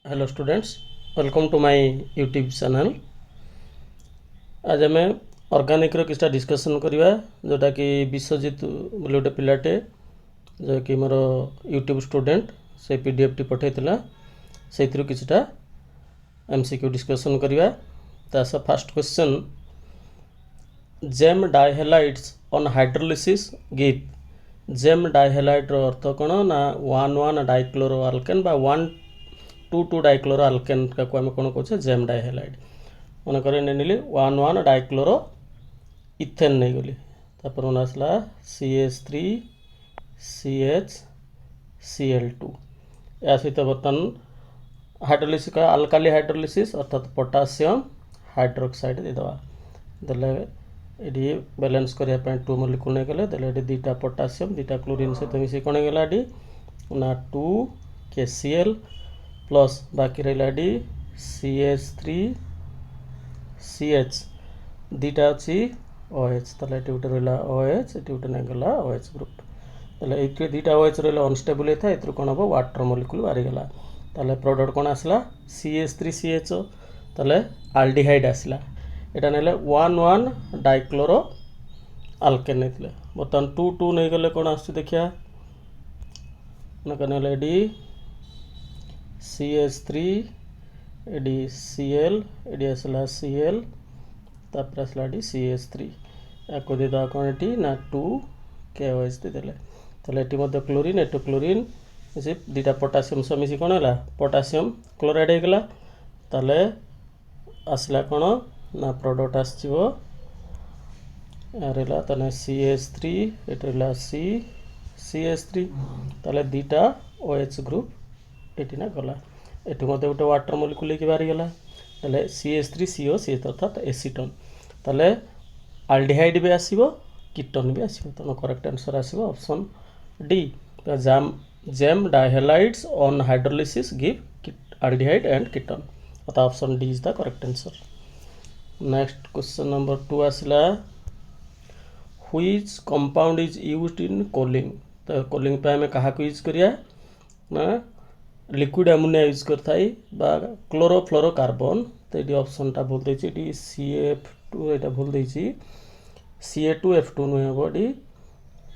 Hello students, welcome to my YouTube channel. आज आम organic रो किछटा discussion करवा जोटा कि विश्वजीत बोले गोटे पिलाटे जो कि मोर यूट्यूब स्टूडेंट से पीडीएफ टी पठाइला से किछटा एमसीक्यू डिस्कशन करवा। तास first question, gem dihalides on hydrolysis give. Gem dihalide रो अर्थ कौन ना 1,1 डाइक्लोरो आल्केन बा 1,2,2 डाइक्लोरो आल्केन का आम कौन कहे जेम डाइहेलाइड। मन कर नेली 1,1 डाइक्लोरो इथेन नहीं गली तापर मन आसला CH3 CHCl2 या सहित बर्तमान हाइड्रोलिसिस का अल्काली हाइड्रोलिसिस अर्थात पोटासियम हाइड्रोक्साइड देदेवा देले ये बैलेंस करने 2 मॉलिक्यूल नहीं गले देले दुईटा पोटासियम दुईटा क्लोरीन सहित मिसी कौन गला ना 2 KCl प्लस बाकी रहा CH3 CH दुईटा अच्छी OH ये गोटे रहा OH ये गोटे नहीं गला OH ग्रुप तेल ये दुईटा OH रहा अनस्टेबल होता है कौन हम वाटर मॉलिक्यूल बाहरीगला ताले प्रोडक्ट कौन आसला CH3 CHO ताले आल्डिहाइड आसला यहाँ ना 1,1 डाइक्लोरो आल्केन नहीं बर्तमान 2,2 नहीं गले कौन आस देखिया ना CH3 एडी Cl एडी आसला Cl तापर आसला CH3 या देदा कौन ये ना 2 KOH देदेले ताले ये क्लोरीन एटू क्लोरीन दुईटा पोटासियम सब मिसी कौन है पोटासियम क्लोराइड होगला ताले आसला कौन ना प्रोडक्ट आसो रहा CH3 ये रहा CH3 ताले दुईटा OH ग्रुप ये ना गला ये गोटे वाटर मॉलिक्यूल लेके बाहरीगला ताले CH3 CO CH अर्थात एसीटोन ताले आल्डिहाइड भी आसो कीटोन भी आसो तेणु करेक्ट आंसर आसो option D. Gem dihalides on hydrolysis give aldehyde and ketone अर्थात option D is the correct answer. Next question number 2 आसला which compound is used in cooling. तो कोलिंग पे हमें कहा यूज करिया ना लिक्विड अमोनिया यूज करता बा क्लोरोफ्लोरोकार्बन तो ये ऑप्शन टा भूल देछि CF2 एटा भूल देछि Ca2F2 नुहे बॉडी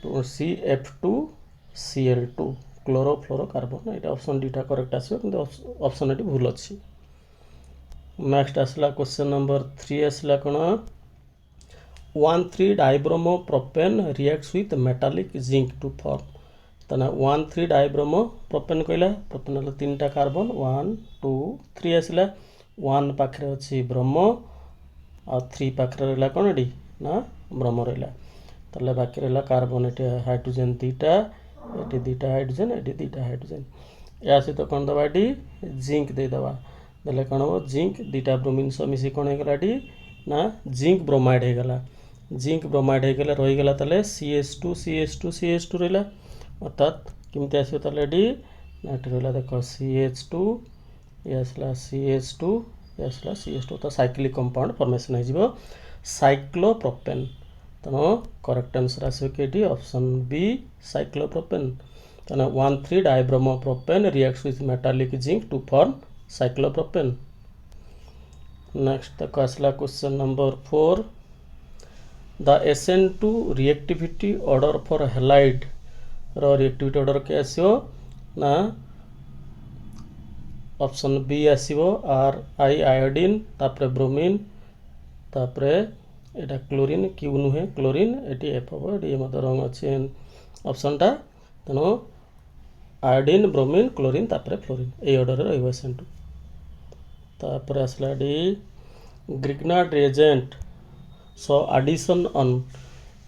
तो CF2Cl2 क्लोरोफ्लोरोकार्बन ये ऑप्शन डी टा करेक्ट आसो किंतु ऑप्शन एटी भूल अछि। नेक्स्ट आसला क्वेश्चन नंबर 3 आसला कौन 1,3 dibromo propane reacts with metallic zinc to form तना 1,3 डाइब्रोमो प्रोपेन कहला प्रोपेन हल 3टा कार्बन 1 2 3 आसला 1 पाखे अच्छी ब्रह्म आ 3 पाखे रहा कौन ये ना ब्रह्म रहा ताले बाकी रहा कार्बन ये हाइड्रोजेन दुईटा ये दुईटा हाइड्रोजेन ये दुईटा हाइड्रोजेन या सहित कौन दबा जिंक देदेवा देले कौन हम जिंक दुईटा ब्रोमीन सब मिसी कौन होगा ना जिंक ब्रोमाइड होगला जिंक ब्रोमाइड होगला रहीगला ताले CH2 CH2 CH2 रहा अर्थात केमती आसो ताले ना रहा देख CH2 ये आसला CH2 ये आसला CH2 तो साइक्लिक कंपाउंड फॉर्मेशन हो साइक्लोप्रोपेन तेणु करेक्ट आंसर आसो कि ऑप्शन बी साइक्लोप्रोपेन तेना 1,3 dibromo propane reacts with metallic zinc to form cyclopropane. Next तक आसला question number 4 the SN2 reactivity order for halide रो रिएक्टिविटी ऑर्डर के आसो ना ऑप्शन बी आसो RI आयोडीन तापर ब्रोमीन तापर एटा क्लोरीन क्यू नुहे क्लोरीन ये F हम ये रंग अच्छे ऑप्शन टा तेणु आयोडीन ब्रोमीन क्लोरीन तापर फ्लोरीन ये ऑर्डर रही SN2 तापर आसला Grignard reagent so addition on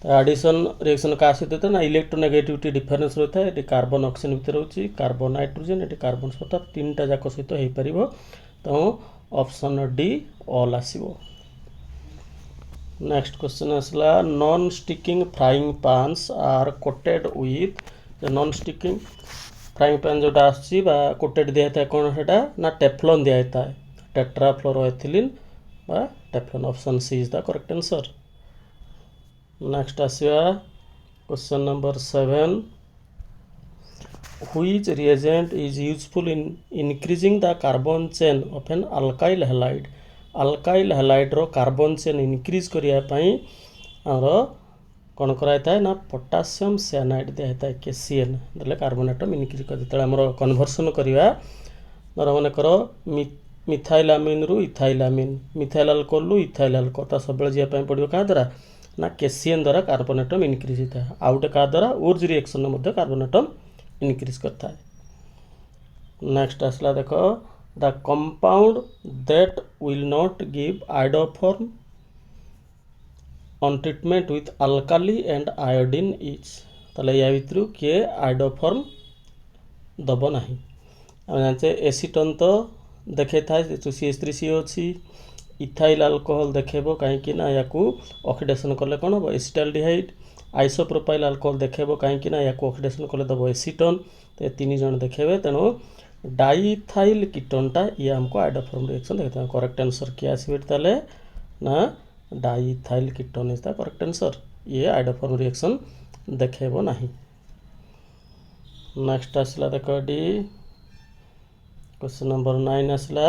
तो एडिशन रिएक्शन का सहित होता है ना इलेक्ट्रोनेगेटिविटी डिफरेंस रहता है ये कार्बन ऑक्सीजन भितर होची कार्बन नाइट्रोजन ये कार्बन अर्थात 3टा जाक सहित हो पारिबो तो ऑप्शन डी ऑल आसीबो। नेक्स्ट क्वेश्चन आसला non sticking frying pans are coated with non sticking frying pan जोटा आसी कोटेड दिया था कौन है ना टेफ्लॉन दिया था टेट्राफ्लोरोएथिलीन बा Teflon option C is the correct answer. Next आसवा question number 7 which reagent is useful in increasing the carbon chain of an alkyl halide. alkyl halide रो carbon chain increase करिया पई आरो कौन कराए ना पोटासियम साइनाइड दिया है KCN देले कार्बन एटम इनक्रीज कर देते हमरो कन्वर्सन करिया धर मन कर मिथाइल अमीन रु इथाइल अमीन मिथाइल अल्कोहल रु इथाइल अल्कोहल ता सब जिया पई पड़ियो का द्वारा ना KCN द्वारा कार्बन एटम इनक्रीज होता है आउट का द्वारा उर्ज रिएक्शन में कार्बन एटम इनक्रीज करता है नेक्स्ट आसला देखो the compound that will not give iodoform on treatment with alkali and iodine is ताले या भितर किए आयोडोफॉर्म दब नाही आम जानचे एसीटन तो देखे था CH3CO अच्छी इथाइल अल्कोहल देखेबो कहीं ना या ऑक्सीडेशन कले कौन हम एसिटाल्डिहाइड आइसोप्रोपाइल अल्कोहल देखेबो कहीं ना या ऑक्सीडेशन कले दब एसीटन तो तीन जन देखेबे तेणु डाइथाइल कीटोनटा ये हमको आयोडोफॉर्म रिएक्शन देखते हैं करेक्ट आंसर क्या आसबे ताले ना diethyl ketone is the correct answer ये आयोडोफॉर्म रिएक्शन देखेबो नहीं नेक्स्ट आसला देखो डी क्वेश्चन नंबर 9 आसला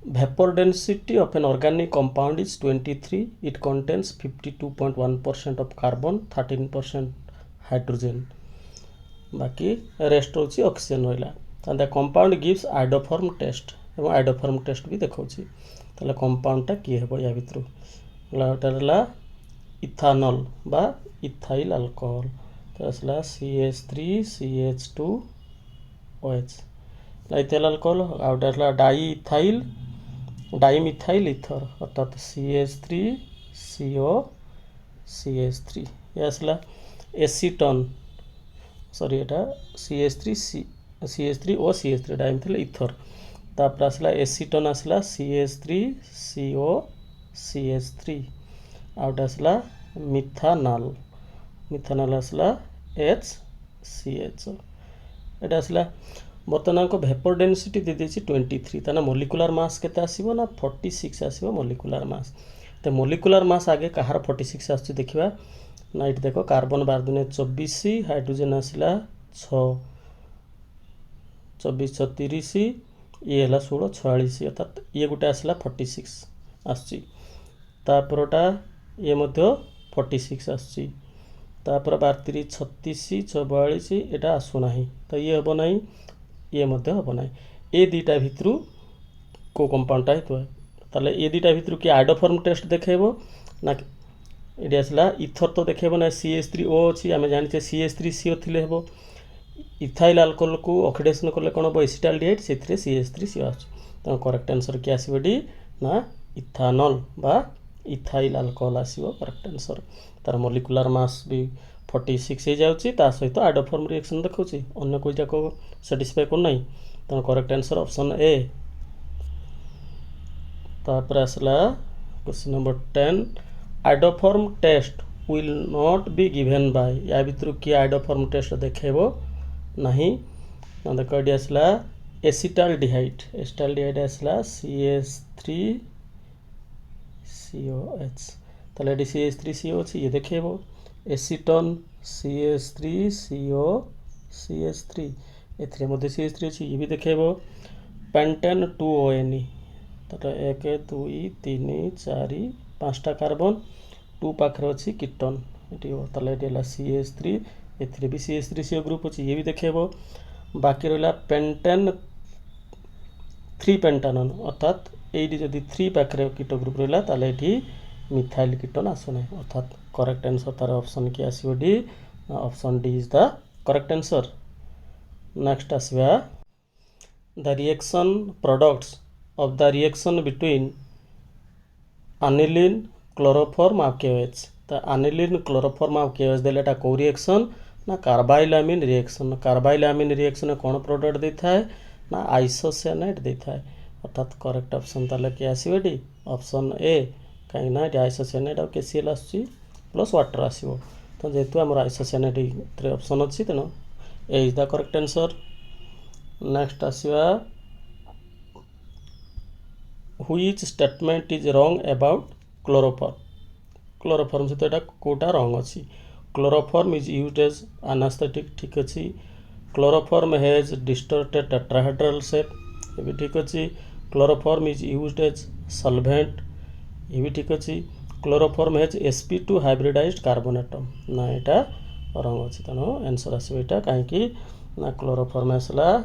vapor density of an organic compound is 23 it contains 52.1% of carbon 13% hydrogen बाकी रेस्ट होची ऑक्सीजन रहिला and the compound gives iodoform test एवं iodoform test भी देखौची ताले कंपाउंड टा की हेबो या भितरु लाटरला इथानल बा इथाइल अल्कोहल तो असला CH3CH2OH इथाइल अल्कोहल आउटरला डाइथाइल डाइमिथाइल इथर अर्थात CH3COCH3 ये असला एसीटन सॉरी एटा CH3OCH3 डाइमिथाइल इथर तापर आसला एसीटन आसला CH3COCH3 आउट आसला मिथानल मिथानल आसला HCH एटा आसला बर्तमान को वेपर डेंसिटी दे देछि 23 तना मोलिकुलर मास केते आसीबो ना 46 आसीबो मोलिकुलर मास तो मोलिकुलर मास आगे कहार 46 आछि देखिबा ना इट देखो कार्बन 12 दुने 24 हाइड्रोजन आसिला 6 24 36 ये हला 16 46 अर्थात ये गुटे आसिला 46 आछि तापरटा ये मध्य 46 आछि तापर 32 36 44 एटा आसु नाही तो ये हबो नाही ये मध्य हम ना ए दुटा भितर को कंपाउंडटा हेतु ताले ए दुटा भितर कि आयोडोफॉर्म टेस्ट देखेबो ना एडी आसला इथर तो देखेबो ना CH3O अछि आमे जानिछे CH3CO थिले हेबो इथाइल अल्कोहल को ऑक्सीडेशन करले कोन हो एसिटाल्डिहाइड सेथिरे CH3CO आछ तो करेक्ट आंसर क्या आसीबो डी ना इथानल बा इथाइल अल्कोहल आसीबो करेक्ट आंसर तार मोलिकुलर मास भी 46 हो जाउची ता सहित आयोडोफॉर्म रिएक्शन देखौची अन्य कोई जाको सैटिस्फाई को नहीं तो करेक्ट आंसर ऑप्शन ए तापर आसला question number 10 iodoform test will not be given by या भितर कि आयोडोफॉर्म टेस्ट देखेबो नहीं ना देखो एडी आसला एसिटाल्डिहाइड आसला CH3COH ताले एडी CH3CO अछि ये देखेबो एसीटन CH3COCH3 एथरे मध्य CH3 अछि ये भी देखेबो पेंटेन 2ONE तो 1 2 3 4 5टा कार्बन 2 पाखरे अछि कीटन एटी ताले एला CH3 एथरे भी CH3CO ग्रुप अछि ये भी देखेबो बाकी रहला पेंटेन 3 पेंटानन अर्थात एडी जदि 3 पाखरे कीटो ग्रुप रहला ताले एठी मिथाइल कीटन आसुने अर्थात करेक्ट आंसर तार ऑप्शन की आसीबो D option D is the correct answer next आसीबा the reaction products of the reaction between aniline chloroform और KOH तो एनिलीन क्लोरोफॉर्म और KOH देलेटा को रिएक्शन ना कार्बाइलामिन रिएक्शन कौन प्रोडक्ट देता है ना आइसोसाइनेट देता है अर्थात करेक्ट ऑप्शन ताले की आसीबो डी ऑप्शन ए कहीं ना आइसोसाइनेट और KCl आसी प्लस वाटर आसीबो तो जेतु हमर आइसोसाइनेट रे ऑप्शन अछि तेनो A is the correct answer next आसीबा which statement is wrong about chloroform से तो एटा कोटा रॉन्ग अछि chloroform is used as anaesthetic ठीक अछि chloroform has distorted tetrahedral shape, ये भी ठीक अच्छी। Chloroform is used as solvent, ये भी ठीक अच्छी। Chloroform has sp2 hybridised carbon atom, ना यहाँ रंग अच्छी, तेणु आंसर आसो यहाँ कहीं ना क्लोरोफॉर्म आसला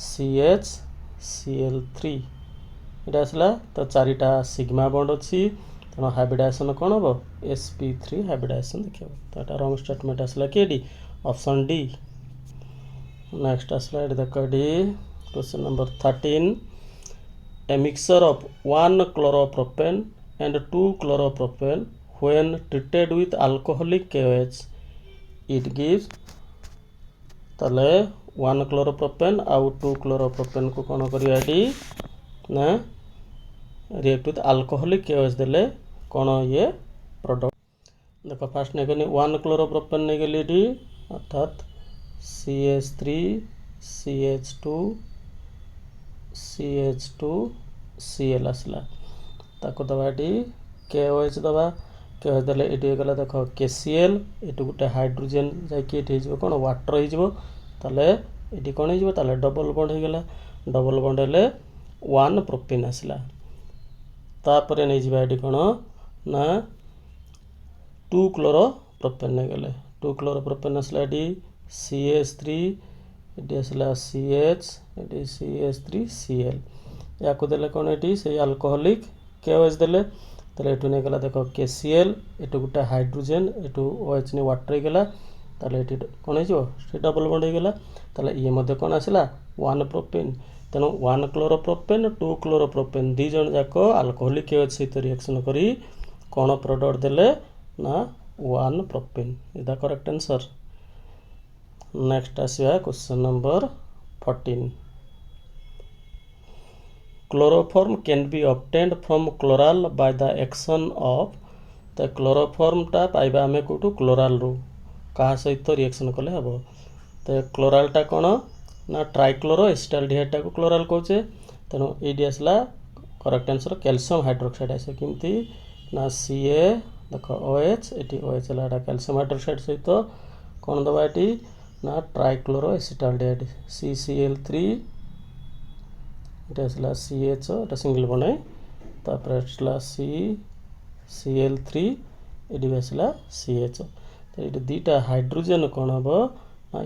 CHCl3 यहाँ आसला तो चारिटा सिग्मा बॉन्ड अच्छी, तेणु हाइब्रिडाइजेशन कौन हम sp3 हाइब्रिडाइजेशन देखा, तो यहाँ रंग स्टेटमेंट आसला कि ऑप्शन डी। नेक्स्ट आसला ये देख D question number 13, a mixture of 1 chloropropane and 2 chloropropane when treated with alcoholic KOH it gives, ताले 1 chloropropane आउ 2 chloropropane को कौन करिया ना रिएक्ट विथ अल्कोहलिक KOH देले कौन ये प्रोडक्ट देखो फास्ट नहीं गली 1 chloropropane नहीं गली डी अर्थात CH3 CH2 CH2Cl आसला ताको दबा डी KOH दबा KOH देले एटी गला देखो KCl एटू गुटे हाइड्रोजन जाकी एटी हिजबो कोन वाटर हिजबो ताले एटी कोन हिजबो ताले डबल बॉन्ड हे गला डबल बॉन्ड हेले 1 प्रोपेन आसला तापरे नै जिबा एटी कोन ना 2 क्लोरोप्रोपेन नै गले 2 क्लोरोप्रोपेन आसला एटी CH3 एटी आसला CH एटी CH3Cl याको देले कोन एटी से अल्कोहलिक KOH देले ताले एटू नै गला देखो KCl एटू गुटा हाइड्रोजन एटू OH नै वाटर हे गला ताले एटी कोन हे जो से डबल बॉन्ड हे गला ताले ये मध्ये कोन आसला 1 प्रोपेन तेनो 1 क्लोरोप्रोपेन 2 क्लोरोप्रोपेन दी जण जाको अल्कोहलिक KOH सहित रिएक्शन करी कोन प्रोडक्ट देले ना 1 propene is the correct answer. Next आसिया question number 14, chloroform can be obtained from chloral by the action of, तो क्लोरोफॉर्म टा पाइबा आमे कोटू क्लोराल रू कहा सहित रिएक्शन कले हबो, तो क्लोराल टा कोन ना ट्राइक्लोरो एसिटाल्डिहाइड टा को क्लोराल कहचे तेनो एडी आसला करेक्ट आंसर कैल्शियम हाइड्रोक्साइड आसे किमती ना Ca देखो OH एटी OH लाडा कैल्शियम हाइड्रोक्साइड सहित कोन दबा एटी ना ट्राइक्लोरो एसिटाल्डिहाइड CCl3 এটা আসলে CHO এটা সিঙ্গেল বনে তারপরে আসলে CCl3 এটি আসলে CHO তো এটা দুইটা হাইড্রোজেন কোন হবো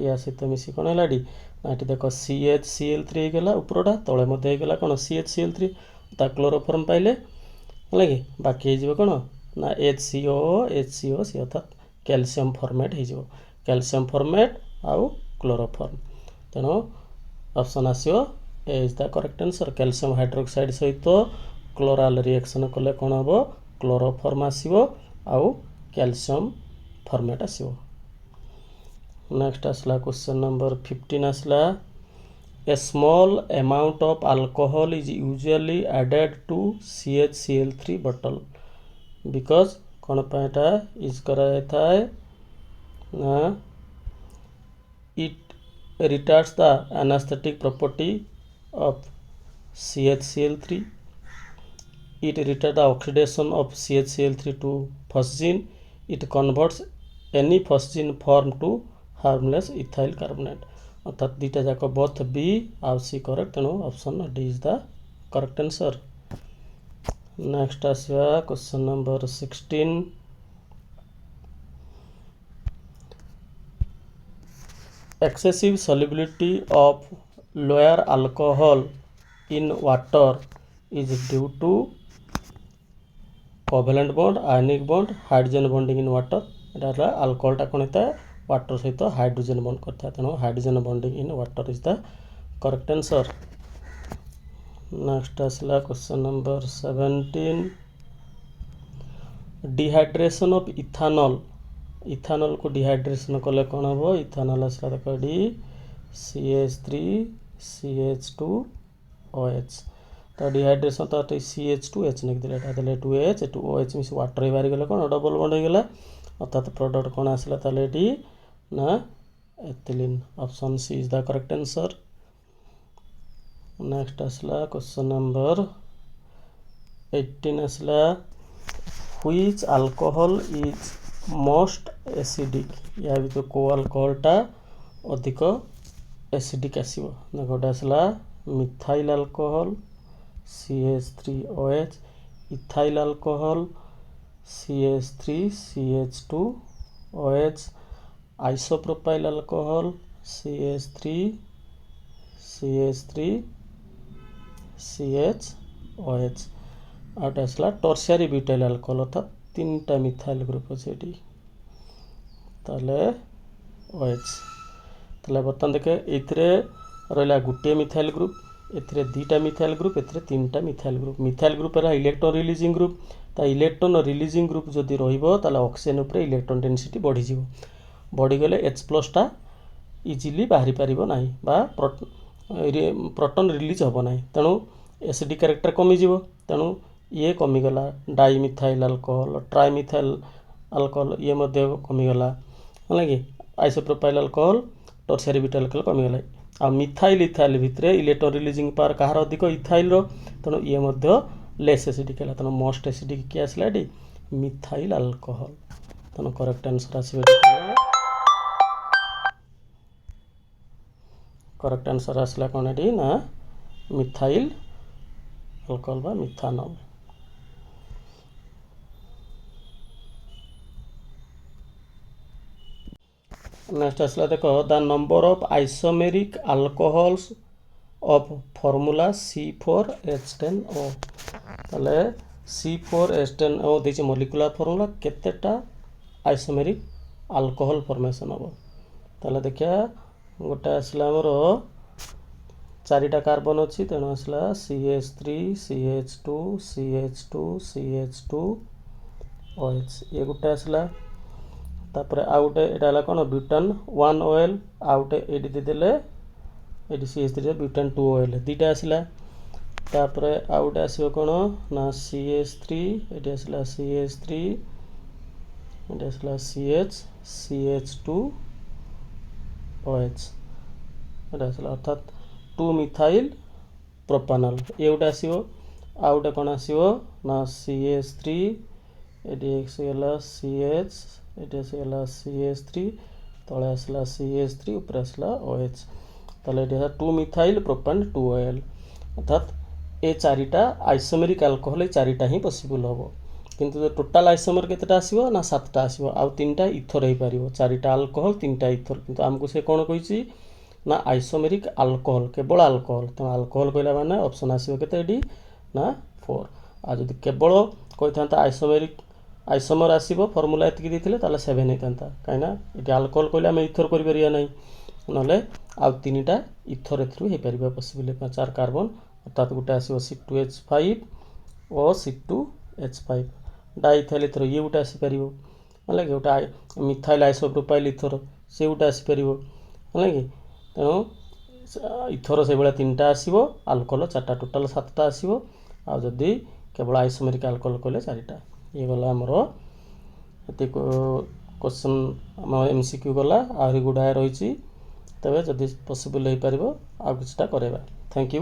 ইয়া সহিত মিশি কোন হলাডি না এটি দেখো CHCl3 হয়ে গেলা উপরটা তলে মধ্যে হয়ে গেলা কোন CHCl3 তা ক্লোরোফর্ম পাইলে লাগে বাকি হয়ে যাবে কোন না HCO সি অর্থাৎ ক্যালসিয়াম ফরম্যাট হয়ে যাব ক্যালসিয়াম ফরম্যাট আউ ক্লোরোফর্ম তেনো অপশন আসিও A is the correct answer calcium hydroxide सहित क्लोराल रिएक्शन कले कौन हम क्लोरोफॉर्म आसो आउ कैल्शियम फॉर्मेट आसो। नेक्स्ट आसला क्वेश्चन नंबर 15 आसला a small amount of alcohol is usually added to CHCl3 bottle because कौन पाटा यूज करा जाता है ना it retards the anaesthetic property of CHCl3, it retards the oxidation of CHCl3 to phosgene, it converts any phosgene form to harmless ethyl carbonate अर्थात दुटा जाक both B आउ सी करेक्ट तेणु option D is the correct answer. Next आसवा question number 16, excessive solubility of lower alcohol in water is due to covalent bond, ionic bond, hydrogen bonding in water Etah alcohol टा कोन होता है water सहित hydrogen bond करता है तेणु hydrogen bonding in water is the correct answer. Next आसला question number 17, dehydration of ethanol ethanol को dehydration कले कौन हम इथानॉल आसला देख डी CH3 CH2OH तो डिहाइड्रेशन तो CH2H नहीं दिले एटा दिले 2H 2OH मिस वाटर बाहरी गले कौन डबल बॉन्ड हो गला अर्थात प्रोडक्ट कौन आसला ताले डी ना ethylene option C is the correct answer. Next आसला क्वेश्चन नंबर 18 आसला which alcohol is most acidic या भी तो को अल्कोहल टा अधिक एसिडिक आसीबो देखो गोटे आसला methyl alcohol CH3OH ethyl alcohol CH3CH2OH isopropyl alcohol CH3CH3CHOH out आसला टर्शियरी ब्यूटाइल अल्कोहल अर्थात 3टा मिथाइल ग्रुप अच्छे ये ताले OH ताले बर्तमान देखे ये रहा गोटे मिथाइल ग्रुप ए 2टा मिथाइल ग्रुप ए 3टा मिथाइल ग्रुप है इलेक्ट्रॉन रिलीजिंग ग्रुप ता इलेक्ट्रॉन रिलीजिंग ग्रुप जदि रहिबो ताले ऑक्सीजन ऊपर इलेक्ट्रॉन डेंसिटी बढ़ी जीवो बढ़ी गले H+ टा इजिली बाहरी पारिबो नाही बा प्रोटॉन रिलीज होबो नाही तेणु एसिडिक कैरेक्टर कमी जीवो तेणु ये कमी गला डाइमिथाइल अल्कोहल ट्राइमिथाइल अल्कोहल ये मध्य कमी गला है कि isopropyl alcohol tertiary butyl alcohol कमी गला आ मिथाइल इथाइल भितर इलेक्ट्रॉन रिलीजिंग पावर कहार अधिक इथाइल रो तेणु ये मध्य लेस एसिडिक है तेणु मोस्ट एसिडिक किए आसला ये मिथाइल अल्कोहल तेणु करेक्ट आंसर आसो करेक्ट आंसर आसला कौन ये ना मिथाइल अल्कोहल बा मिथानल नेक्स्ट आसला देखो the number of isomeric alcohols of formula C4H10O ताले C4H10O देछि मॉलिक्यूलर फॉर्मूला केतेटा आइसोमेरिक अल्कोहल फॉर्मेशन हम ताले देखिया गोटे आसला हमर 4टा कार्बन अच्छी तेणु आसला CH3 CH2 CH2 CH2OH ये गोटे आसला तापर आ गोटे एटा हला कोन ब्यूटान 1OL आ गोटे एडी देदेले एडी CH3 ब्यूटान 2OL दीटा आसला तापर आ गोटे आसीबो कोन ना CH3 एडी आसला CH3 एडी आसला CH2OH एटा आसला अर्थात 2 मिथाइल प्रोपानल ये गोटे आसीबो आ गोटे कोन आसीबो ना CH3 एडी आसला CH एटी आसला CH3 तले आसला CH3 ऊपर आसला OH ताले एटी 2 मिथाइल प्रोपान 2OL अर्थात ए 4टा आइसोमेरिक अल्कोहल ए 4टा ही पॉसिबल होबो किंतु टोटल आइसोमर केतेटा आसीबो ना 7टा आसीबो आ 3टा इथर हे परिबो 4टा अल्कोहल 3टा इथर किंतु हमको से कोन कहिछि ना आइसोमेरिक अल्कोहल केवल अल्कोहल तो अल्कोहल कहला माने ऑप्शन आसीबो केते एडी ना 4 आ जदि केवल कहिथांता आइसोमेरिक आइसोमर आसीबो फॉर्मूला एतकी देथिले ताले 7 हेतांता काइना एटी अल्कोहल कहले हम इथर करि परिया नै नले आ 3टा इथर थ्रू हे परिबा पॉसिबल 4 कार्बन अर्थात गोटे आसीबो C2H5 ओ C2H5 डाइथाइल इथर ये गोटे आसी परिबो हला कि गोटे मिथाइल आइसोप्रोपाइल इथर से गोटे आसी परिबो हला कि तेणु इथर से बेला 3टा आसीबो अल्कोहल 4टा टोटल 7टा आसीबो आ जदी केवल आइसोमेरिक अल्कोहल कहले 4टा ये गला हमर एते क्वेश्चन हम MCQ गला आहुरी गुडाए रही तबे जदि पॉसिबल हो पारिबो आ किछटा करेबा थैंक यू।